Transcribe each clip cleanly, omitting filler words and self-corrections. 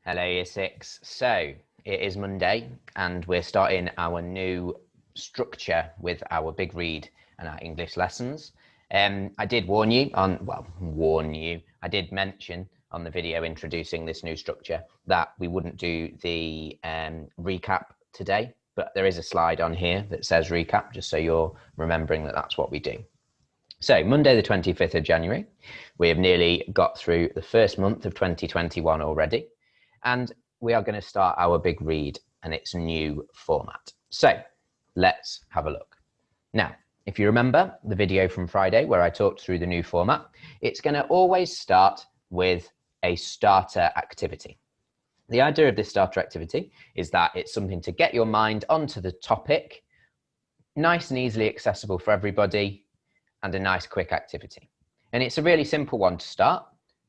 Hello, Year 6. So it is Monday and we're starting our new structure with our big read and our English lessons. I did warn you I did mention on the video introducing this new structure that we wouldn't do the recap today, but there is a slide on here that says recap, just so you're remembering that that's what we do. So Monday, the 25th of January, we have nearly got through the first month of 2021 already. And we are going to start our big read and its new format. So let's have a look. Now, if you remember the video from Friday where I talked through the new format, it's going to always start with a starter activity. The idea of this starter activity is that it's something to get your mind onto the topic, nice and easily accessible for everybody, and a nice quick activity. And it's a really simple one to start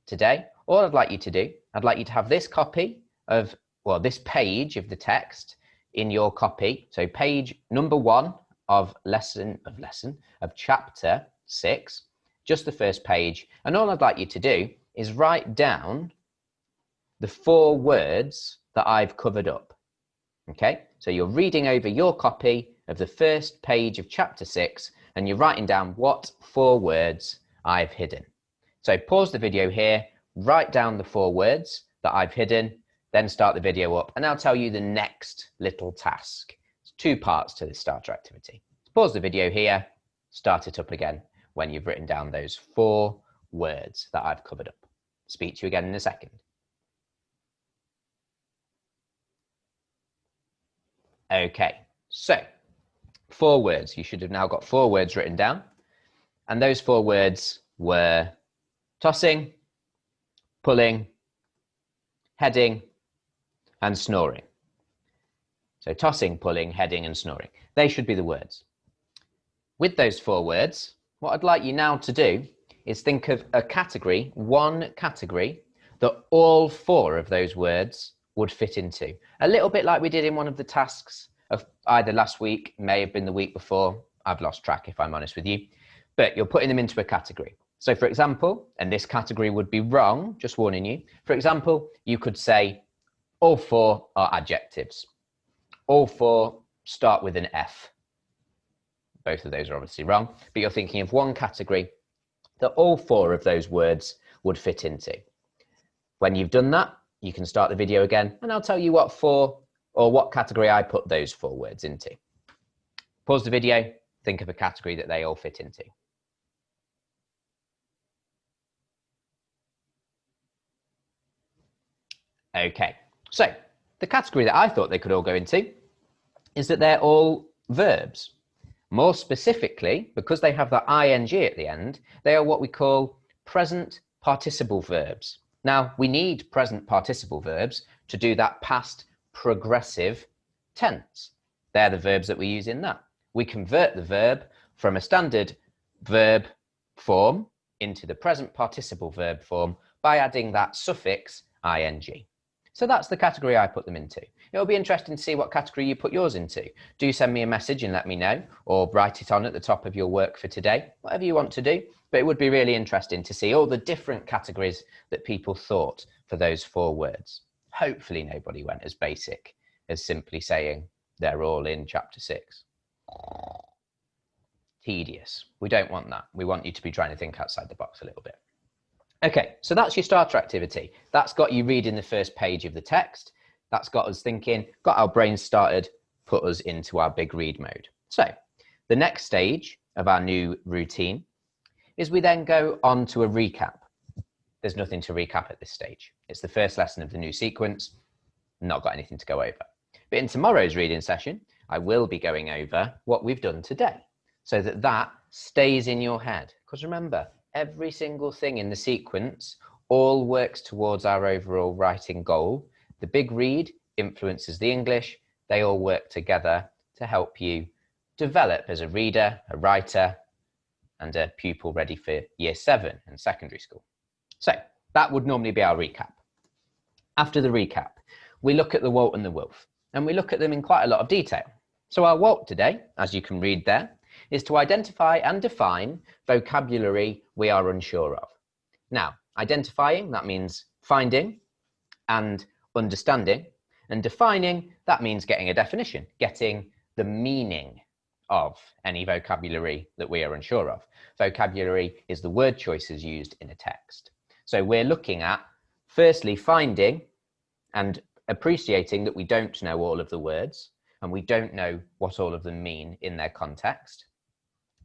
today. All I'd like you to do, I'd like you to have this copy of, this page of the text in your copy. So page number 1 of chapter 6, just the first page. And all I'd like you to do is write down the 4 words that I've covered up. Okay, so you're reading over your copy of the first page of chapter 6 and you're writing down what 4 words I've hidden. So pause the video here, write down the 4 words that I've hidden, then start the video up, and I'll tell you the next little task. There's 2 parts to this starter activity. Pause the video here, start it up again when you've written down those 4 words that I've covered up. Speak to you again in a second. Okay, so 4 words. You should have now got 4 words written down, and those 4 words were tossing, pulling, heading, and snoring. So tossing, pulling, heading, and snoring. They should be the words. With those 4 words, what I'd like you now to do is think of a category, one category, that all 4 of those words would fit into. A little bit like we did in one of the tasks of either last week, may have been the week before. I've lost track if I'm honest with you, but you're putting them into a category. So for example, and this category would be wrong, just warning you. For example, you could say all 4 are adjectives. All 4 start with an F. Both of those are obviously wrong, but you're thinking of one category that all 4 of those words would fit into. When you've done that, you can start the video again and I'll tell you what category I put those 4 words into. Pause the video, think of a category that they all fit into. Okay, so the category that I thought they could all go into is that they're all verbs. More specifically, because they have the ing at the end, they are what we call present participle verbs. Now, we need present participle verbs to do that past progressive tense. They're the verbs that we use in that. We convert the verb from a standard verb form into the present participle verb form by adding that suffix ing. So that's the category I put them into. It'll be interesting to see what category you put yours into. Do send me a message and let me know, or write it on at the top of your work for today, whatever you want to do. But it would be really interesting to see all the different categories that people thought for those 4 words. Hopefully nobody went as basic as simply saying they're all in chapter 6. Tedious. We don't want that. We want you to be trying to think outside the box a little bit. Okay, so that's your starter activity. That's got you reading the first page of the text. That's got us thinking, got our brains started, put us into our big read mode. So the next stage of our new routine is we then go on to a recap. There's nothing to recap at this stage. It's the first lesson of the new sequence. Not got anything to go over. But in tomorrow's reading session, I will be going over what we've done today so that that stays in your head. Because remember, every single thing in the sequence all works towards our overall writing goal. The big read influences the English. They all work together to help you develop as a reader, a writer, and a pupil ready for year 7 and secondary school. So that would normally be our recap. After the recap, we look at the Walt and the Wolf, and we look at them in quite a lot of detail. So our Walt today, as you can read there, is to identify and define vocabulary we are unsure of. Now, identifying, that means finding, and understanding, and defining, that means getting a definition, getting the meaning of any vocabulary that we are unsure of. Vocabulary is the word choices used in a text. So we're looking at, firstly, finding and appreciating that we don't know all of the words and we don't know what all of them mean in their context.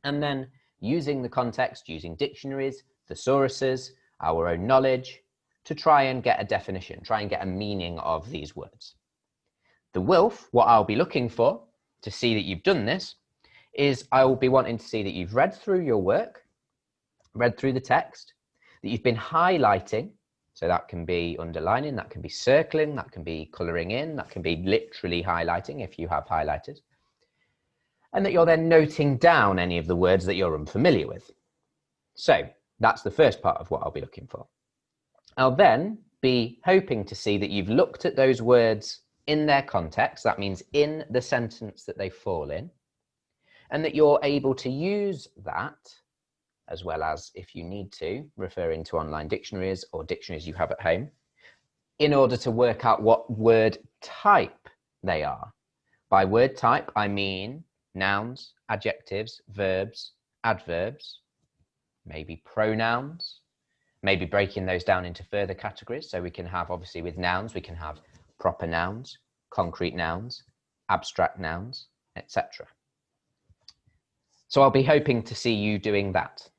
And then using the context, using dictionaries, thesauruses, our own knowledge, to try and get a definition, try and get a meaning of these words. The WILF, what I'll be looking for to see that you've done this, is I will be wanting to see that you've read through your work, read through the text, that you've been highlighting, so that can be underlining, that can be circling, that can be colouring in, that can be literally highlighting if you have highlighters, and that you're then noting down any of the words that you're unfamiliar with. So that's the first part of what I'll be looking for. I'll then be hoping to see that you've looked at those words in their context, that means in the sentence that they fall in, and that you're able to use that, as well as, if you need to, referring to online dictionaries or dictionaries you have at home, in order to work out what word type they are. By word type, I mean nouns, adjectives, verbs, adverbs, maybe pronouns, maybe breaking those down into further categories. So we can have, obviously with nouns, we can have proper nouns, concrete nouns, abstract nouns, etc. So I'll be hoping to see you doing that.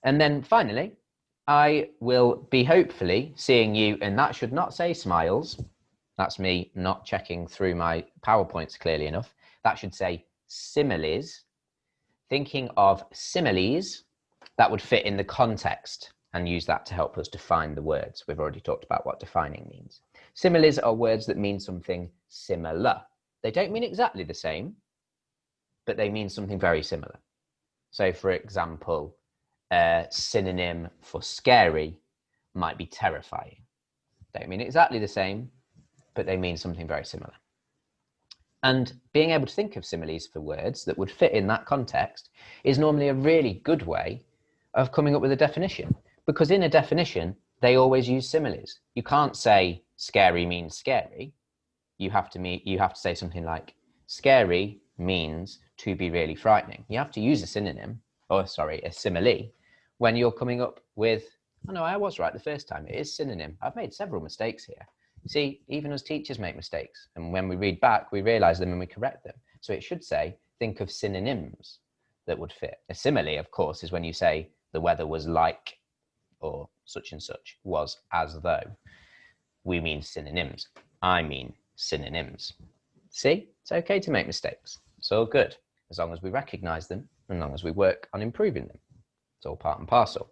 And then finally, I will be hopefully seeing you, and that should not say smiles. That's me not checking through my PowerPoints clearly enough. That should say similes. Thinking of similes that would fit in the context and use that to help us define the words. We've already talked about what defining means. Similes are words that mean something similar. They don't mean exactly the same, but they mean something very similar. So for example, a synonym for scary might be terrifying. They don't mean exactly the same, but they mean something very similar. And being able to think of similes for words that would fit in that context is normally a really good way of coming up with a definition, because in a definition, they always use similes. You can't say scary means scary. You have to say something like scary means to be really frightening. You have to use a synonym, or sorry, a simile, when you're coming up with, oh no, I was right the first time, it is synonym. I've made several mistakes here. See, even as teachers make mistakes, and when we read back, we realize them and we correct them. So it should say, think of synonyms that would fit. A simile, of course, is when you say the weather was like, or such and such, was as though. We mean synonyms. I mean synonyms. See, it's okay to make mistakes. It's all good, as long as we recognize them, and as long as we work on improving them. It's all part and parcel.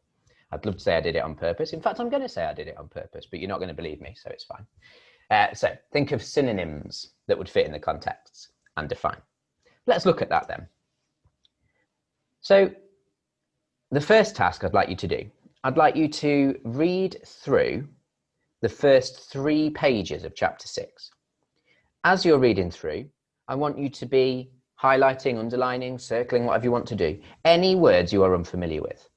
I'd love to say I did it on purpose. In fact, I'm going to say I did it on purpose, but you're not going to believe me, so it's fine. So think of synonyms that would fit in the contexts and define. Let's look at that then. So the first task I'd like you to do, I'd like you to read through the first 3 pages of chapter 6. As you're reading through, I want you to be highlighting, underlining, circling, whatever you want to do, any words you are unfamiliar with.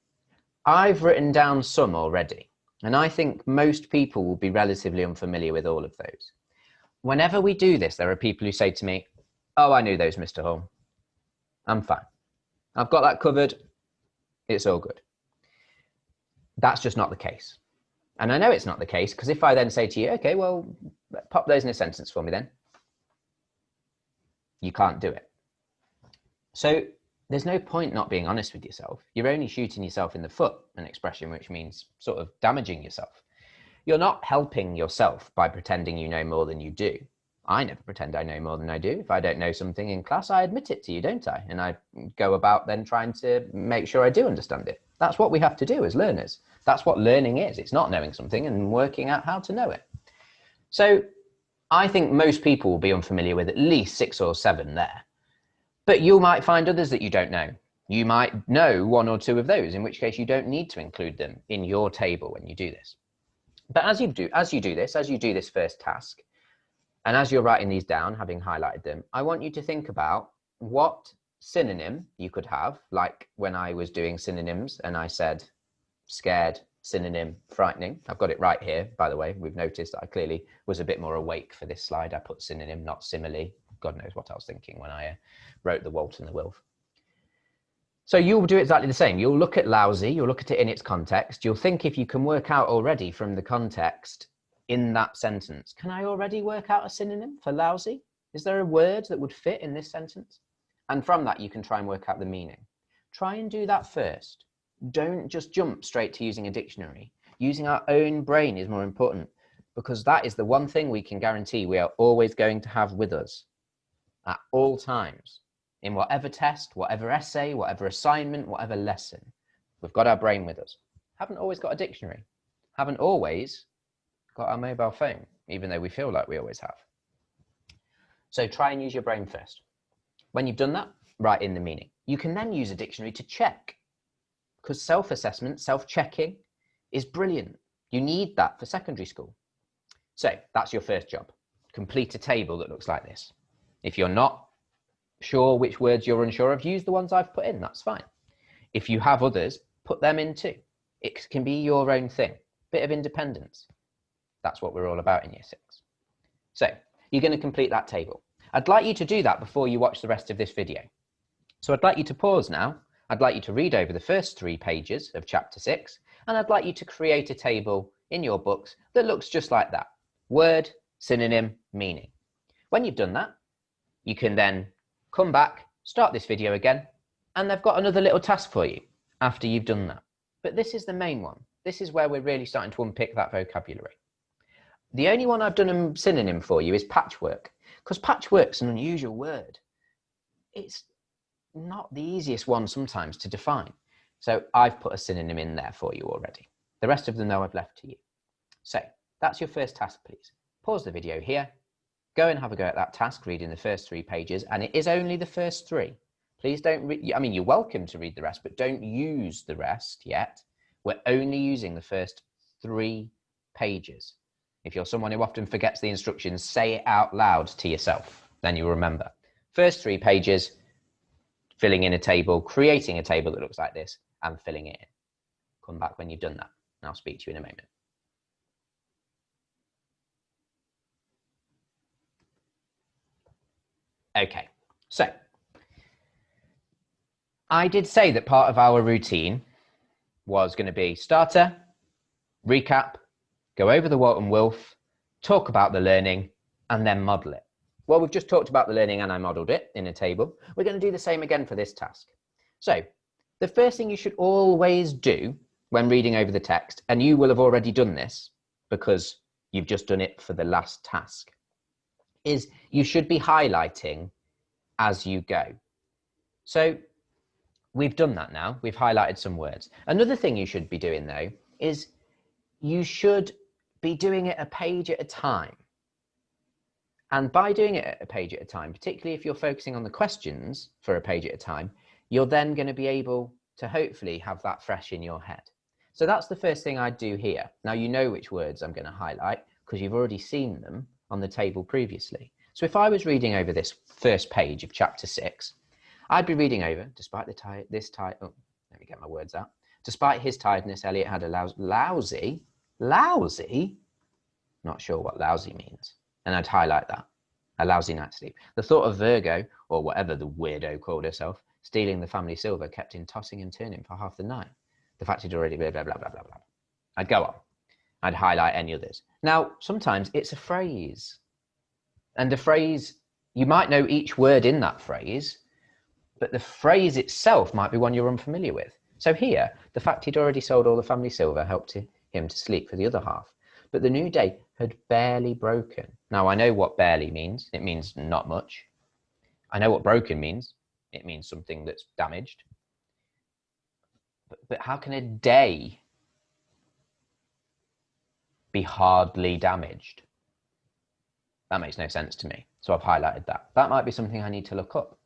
I've written down some already, and I think most people will be relatively unfamiliar with all of those. Whenever we do this, there are people who say to me, oh, I knew those, Mr. Hall. I'm fine. I've got that covered. It's all good. That's just not the case. And I know it's not the case, because if I then say to you, okay, well, pop those in a sentence for me then, you can't do it. So there's no point not being honest with yourself. You're only shooting yourself in the foot, an expression which means sort of damaging yourself. You're not helping yourself by pretending you know more than you do. I never pretend I know more than I do. If I don't know something in class, I admit it to you, don't I? And I go about then trying to make sure I do understand it. That's what we have to do as learners. That's what learning is. It's not knowing something and working out how to know it. So I think most people will be unfamiliar with at least 6 or 7 there. But you might find others that you don't know. You might know 1 or 2 of those, in which case you don't need to include them in your table when you do this. But as you do this first task, and as you're writing these down, having highlighted them, I want you to think about what synonym you could have, like when I was doing synonyms and I said scared, synonym, frightening. I've got it right here, by the way. We've noticed that I clearly was a bit more awake for this slide. I put synonym, not simile. God knows what I was thinking when I wrote the Walt and the Wilf. So you'll do exactly the same. You'll look at lousy, you'll look at it in its context. You'll think if you can work out already from the context in that sentence, can I already work out a synonym for lousy? Is there a word that would fit in this sentence? And from that, you can try and work out the meaning. Try and do that first. Don't just jump straight to using a dictionary. Using our own brain is more important, because that is the one thing we can guarantee we are always going to have with us at all times. In whatever test, whatever essay, whatever assignment, whatever lesson, we've got our brain with us. Haven't always got a dictionary. Haven't always got our mobile phone, even though we feel like we always have. So try and use your brain first. When you've done that, write in the meaning. You can then use a dictionary to check, because self-assessment, self-checking is brilliant. You need that for secondary school. So that's your first job. Complete a table that looks like this. If you're not sure which words you're unsure of, use the ones I've put in, that's fine. If you have others, put them in too. It can be your own thing, bit of independence. That's what we're all about in year 6. So you're going to complete that table. I'd like you to do that before you watch the rest of this video. So I'd like you to pause now. I'd like you to read over the first 3 pages of chapter 6, and I'd like you to create a table in your books that looks just like that. Word, synonym, meaning. When you've done that, you can then come back, start this video again, and they've got another little task for you after you've done that. But this is the main one. This is where we're really starting to unpick that vocabulary. The only one I've done a synonym for you is patchwork, because patchwork's an unusual word. It's not the easiest one sometimes to define. So I've put a synonym in there for you already. The rest of them, though, I've left to you. So that's your first task, please. Pause the video here. Go and have a go at that task, reading the first 3 pages, and it is only the first 3. Please don't read, I mean, you're welcome to read the rest, but don't use the rest yet. We're only using the first 3 pages. If you're someone who often forgets the instructions, say it out loud to yourself, then you'll remember. First 3 pages, filling in a table, creating a table that looks like this, and filling it in. Come back when you've done that, and I'll speak to you in a moment. Okay, so I did say that part of our routine was going to be starter, recap, go over the Walt and Wilf, talk about the learning, and then model it. Well, we've just talked about the learning and I modeled it in a table. We're going to do the same again for this task. So the first thing you should always do when reading over the text, and you will have already done this because you've just done it for the last task, is you should be highlighting as you go. So we've done that now. We've highlighted some words. Another thing you should be doing, though, is you should be doing it a page at a time. And by doing it a page at a time, particularly if you're focusing on the questions for a page at a time, you're then going to be able to hopefully have that fresh in your head. So that's the first thing I'd do here. Now you know which words I'm going to highlight because you've already seen them on the table previously. So if I was reading over this first page of chapter 6, I'd be reading over, despite oh, let me get my words out. Despite his tiredness, Elliot had a lousy, not sure what lousy means. And I'd highlight that, a lousy night's sleep. The thought of Virgo, or whatever the weirdo called herself, stealing the family silver kept him tossing and turning for half the night. The fact he'd already blah, blah, blah, blah, blah, blah. I'd go on. I'd highlight any others. Now, sometimes it's a phrase. And the phrase, you might know each word in that phrase, but the phrase itself might be one you're unfamiliar with. So here, the fact he'd already sold all the family silver helped him to sleep for the other half. But the new day had barely broken. Now, I know what barely means. It means not much. I know what broken means. It means something that's damaged. But how can a day be hardly damaged? That makes no sense to me. So I've highlighted that. That might be something I need to look up.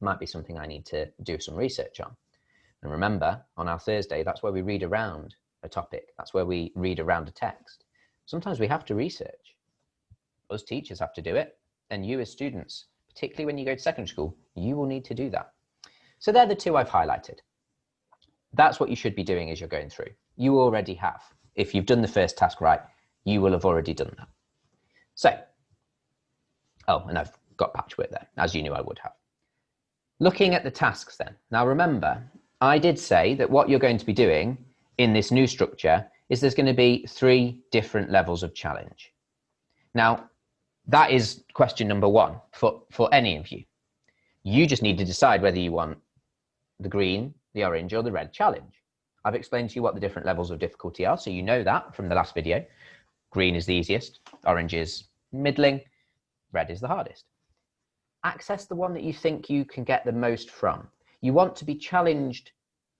Might be something I need to do some research on. And remember, on our Thursday, that's where we read around a topic. That's where we read around a text. Sometimes we have to research. Us teachers have to do it. And you as students, particularly when you go to secondary school, you will need to do that. So they're the 2 I've highlighted. That's what you should be doing as you're going through. You already have. If you've done the first task right, you will have already done that. So, oh, and I've got patchwork there, as you knew I would have. Looking at the tasks then. Now remember, I did say that what you're going to be doing in this new structure is there's going to be 3 different levels of challenge. Now, that is question number 1 for any of you. You just need to decide whether you want the green, the orange, or the red challenge. I've explained to you what the different levels of difficulty are, so you know that from the last video. Green is the easiest, orange is middling, red is the hardest. Access the one that you think you can get the most from. You want to be challenged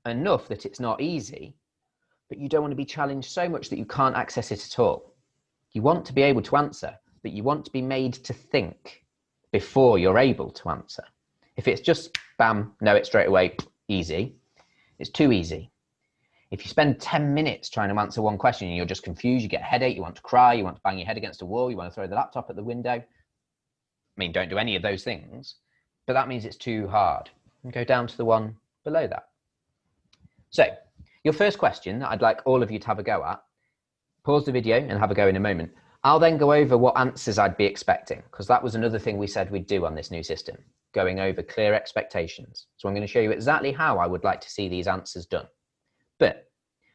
enough that it's not easy, but you don't want to be challenged so much that you can't access it at all. You want to be able to answer, but you want to be made to think before you're able to answer. If it's just bam, know it straight away, easy, it's too easy. If you spend 10 minutes trying to answer one question and you're just confused, you get a headache, you want to cry, you want to bang your head against a wall, you want to throw the laptop at the window. I mean, don't do any of those things, but that means it's too hard. And go down to the one below that. So your first question that I'd like all of you to have a go at, pause the video and have a go in a moment. I'll then go over what answers I'd be expecting, because that was another thing we said we'd do on this new system, going over clear expectations. So I'm going to show you exactly how I would like to see these answers done. But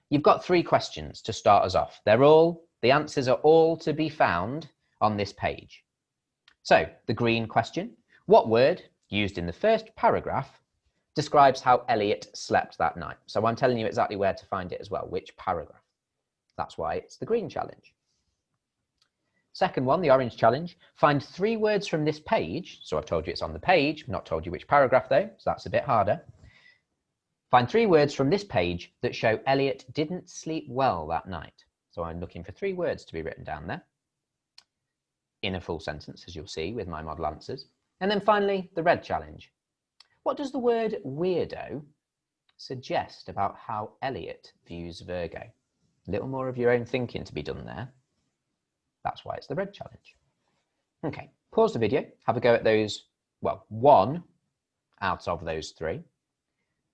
you've got 3 questions to start us off. The answers are all to be found on this page. So the green question, what word used in the first paragraph describes how Elliot slept that night? So I'm telling you exactly where to find it as well, which paragraph. That's why it's the green challenge. Second one, the orange challenge, find 3 words from this page. So I've told you it's on the page, not told you which paragraph though, so that's a bit harder. Find 3 words from this page that show Elliot didn't sleep well that night. So I'm looking for 3 words to be written down there in a full sentence, as you'll see with my model answers. And then finally, the red challenge. What does the word weirdo suggest about how Elliot views Virgo? A little more of your own thinking to be done there. That's why it's the red challenge. Okay, pause the video, have a go at those, well, 1 out of those 3.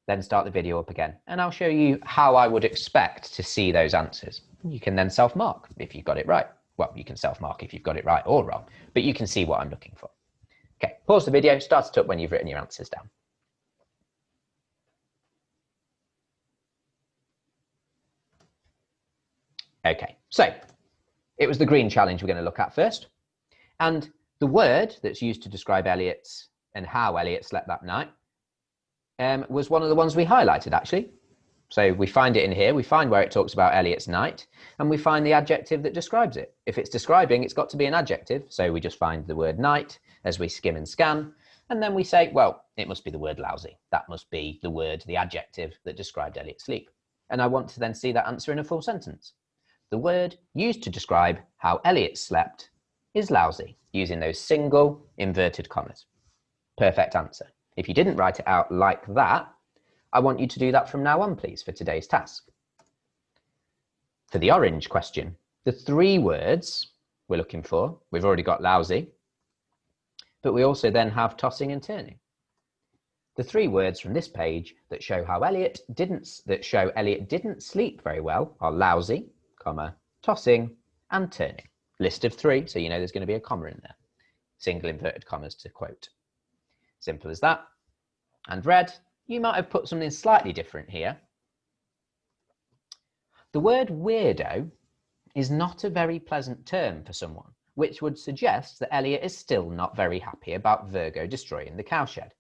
Then start the video up again, and I'll show you how I would expect to see those answers. You can then self-mark if you've got it right. Well, you can self-mark if you've got it right or wrong, but you can see what I'm looking for. Okay, pause the video, start it up when you've written your answers down. Okay, so it was the green challenge we're going to look at first. And the word that's used to describe Elliot's and how Elliot slept that night was one of the ones we highlighted, actually. So we find it in here, we find where it talks about Elliot's night, and we find the adjective that describes it. If it's describing, it's got to be an adjective. So we just find the word night as we skim and scan. And then we say, well, it must be the word lousy. That must be the word, the adjective that described Elliot's sleep. And I want to then see that answer in a full sentence. The word used to describe how Elliot slept is lousy, using those single inverted commas. Perfect answer. If you didn't write it out like that, I want you to do that from now on, please, for today's task. For the orange question, the 3 words we're looking for, we've already got lousy, but we also then have tossing and turning. The 3 words from this page that show how Elliot didn't sleep very well are lousy, comma, tossing and turning. List of 3, so you know there's going to be a comma in there. Single inverted commas to quote. Simple as that. And red, you might have put something slightly different here. The word weirdo is not a very pleasant term for someone, which would suggest that Elliot is still not very happy about Virgo destroying the cowshed.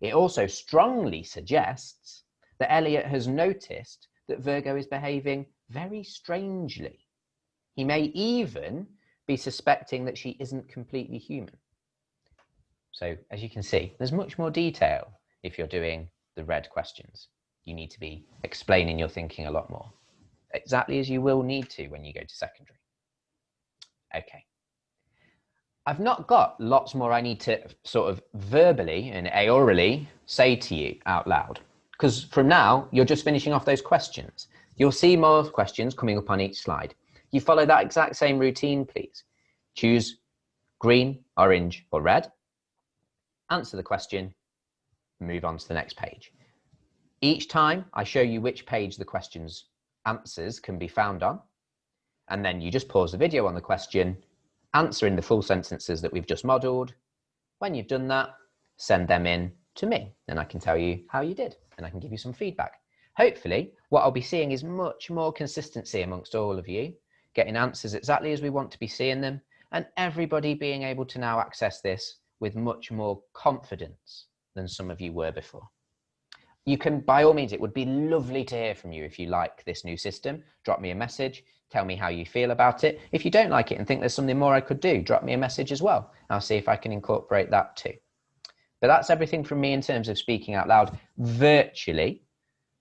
It also strongly suggests that Elliot has noticed that Virgo is behaving very strangely. He may even be suspecting that she isn't completely human. So as you can see, there's much more detail if you're doing the red questions. You need to be explaining your thinking a lot more, exactly as you will need to when you go to secondary. Okay. I've not got lots more I need to sort of verbally and aurally say to you out loud, because from now, you're just finishing off those questions. You'll see more questions coming up on each slide. You follow that exact same routine, please. Choose green, orange, or red. Answer the question, move on to the next page. Each time I show you which page the question's answers can be found on, and then you just pause the video on the question, answer in the full sentences that we've just modelled. When you've done that, send them in to me, and I can tell you how you did, and I can give you some feedback. Hopefully, what I'll be seeing is much more consistency amongst all of you, getting answers exactly as we want to be seeing them, and everybody being able to now access this with much more confidence than some of you were before. You can, by all means, it would be lovely to hear from you if you like this new system. Drop me a message, tell me how you feel about it. If you don't like it and think there's something more I could do, drop me a message as well. I'll see if I can incorporate that too. But that's everything from me in terms of speaking out loud virtually.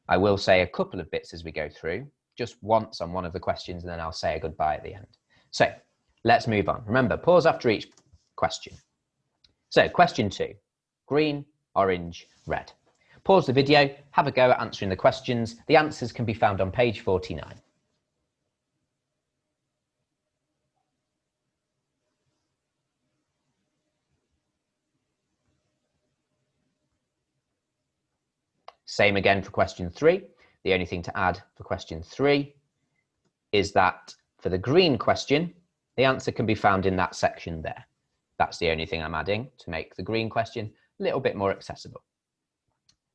I will say a couple of bits as we go through, just once on one of the questions, and then I'll say a goodbye at the end. So let's move on. Remember, pause after each question. So question 2, green, orange, red. Pause the video, have a go at answering the questions. The answers can be found on page 49. Same again for question 3. The only thing to add for question 3 is that for the green question, the answer can be found in that section there. That's the only thing I'm adding to make the green question a little bit more accessible.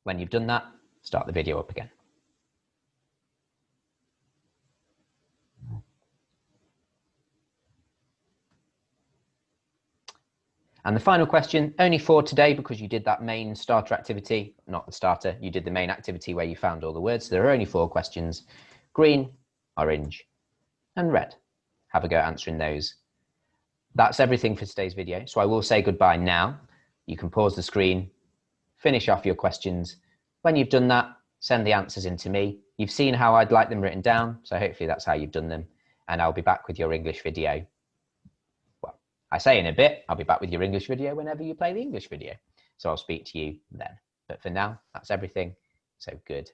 When you've done that, start the video up again. And the final question, only 4 today because you did that main starter activity, not the starter, you did the main activity where you found all the words. So there are only 4 questions, green, orange, and red. Have a go at answering those. That's everything for today's video. So I will say goodbye now. You can pause the screen, finish off your questions. When you've done that, send the answers in to me. You've seen how I'd like them written down, so hopefully that's how you've done them. And I'll be back with your English video. Well, I say in a bit, I'll be back with your English video whenever you play the English video. So I'll speak to you then. But for now, that's everything. So good